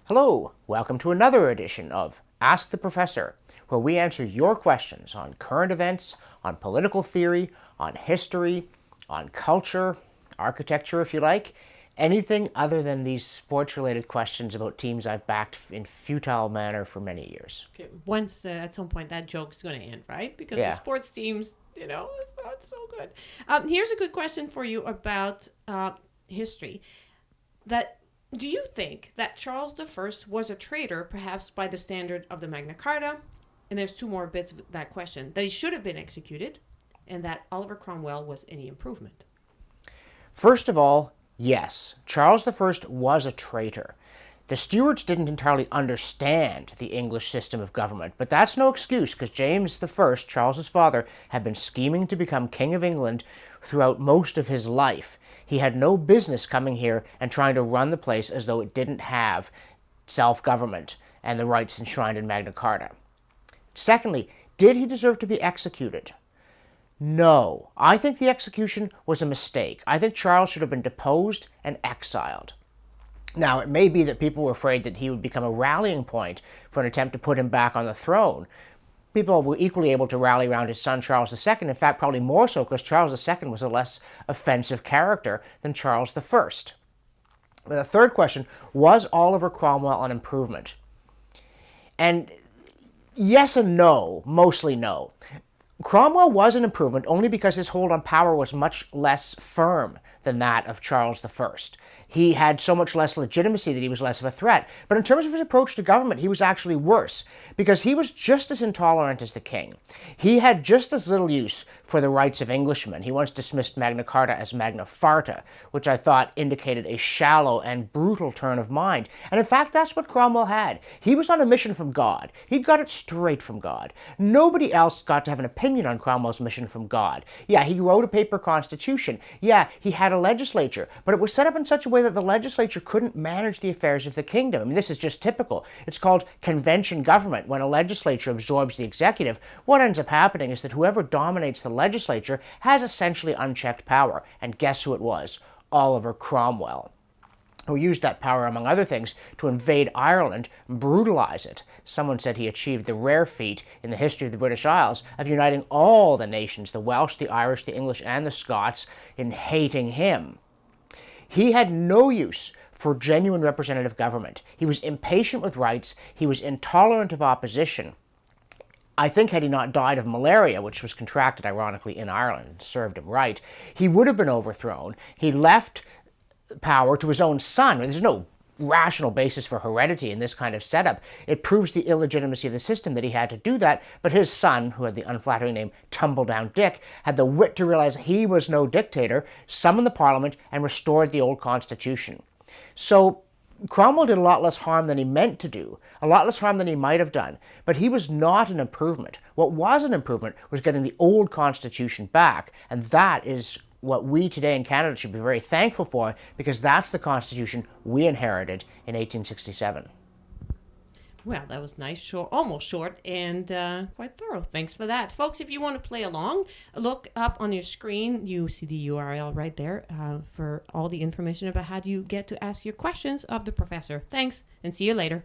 Hello, welcome to another edition of Ask the Professor, where we answer your questions on current events, on political theory, on history, on culture, architecture if you like, anything other than these sports-related questions about teams I've backed in futile manner for many years. Okay, once at some point that joke's going to end, right? Because the Yeah. sports teams, it's not so good. Here's a good question for you about history. Do you think that Charles I was a traitor, perhaps by the standard of the Magna Carta? And there's two more bits of that question. That he should have been executed, and that Oliver Cromwell was any improvement. First of all, yes, Charles I was a traitor. The Stuarts didn't entirely understand the English system of government, but that's no excuse because James I, Charles's father, had been scheming to become King of England throughout most of his life. He had no business coming here and trying to run the place as though it didn't have self-government and the rights enshrined in Magna Carta. Secondly, did he deserve to be executed? No. I think the execution was a mistake. I think Charles should have been deposed and exiled. Now, it may be that people were afraid that he would become a rallying point for an attempt to put him back on the throne. People were equally able to rally around his son Charles II, in fact, probably more so because Charles II was a less offensive character than Charles I. But the third question, was Oliver Cromwell an improvement? And yes and no, mostly no. Cromwell was an improvement only because his hold on power was much less firm than that of Charles I. He had so much less legitimacy that he was less of a threat. But in terms of his approach to government, he was actually worse because he was just as intolerant as the king. He had just as little use for the rights of Englishmen. He once dismissed Magna Carta as Magna Farta, which I thought indicated a shallow and brutal turn of mind. And in fact, that's what Cromwell had. He was on a mission from God. He got it straight from God. Nobody else got to have an opinion on Cromwell's mission from God. Yeah, he wrote a paper constitution. Yeah, he had a legislature, but it was set up in such a way that the legislature couldn't manage the affairs of the kingdom. I mean, this is just typical. It's called convention government. When a legislature absorbs the executive, what ends up happening is that whoever dominates the legislature has essentially unchecked power. And guess who it was? Oliver Cromwell, who used that power, among other things, to invade Ireland and brutalize it. Someone said he achieved the rare feat in the history of the British Isles of uniting all the nations, the Welsh, the Irish, the English, and the Scots, in hating him. He had no use for genuine representative government. He was impatient with rights. He was intolerant of opposition. I think had he not died of malaria, which was contracted, ironically, in Ireland, and served him right, he would have been overthrown. He left power to his own son. There's no rational basis for heredity in this kind of setup. It proves the illegitimacy of the system that he had to do that, but his son, who had the unflattering name Tumbledown Dick, had the wit to realize he was no dictator, summoned the parliament, and restored the old constitution. So Cromwell did a lot less harm than he meant to do, a lot less harm than he might have done, but he was not an improvement. What was an improvement was getting the old constitution back, and that is what we today in Canada should be very thankful for, because that's the constitution we inherited in 1867. Well, that was nice, short, almost short, and quite thorough. Thanks for that. Folks, if you want to play along, look up on your screen. You see the URL right there for all the information about how you get to ask your questions of the professor. Thanks, and see you later.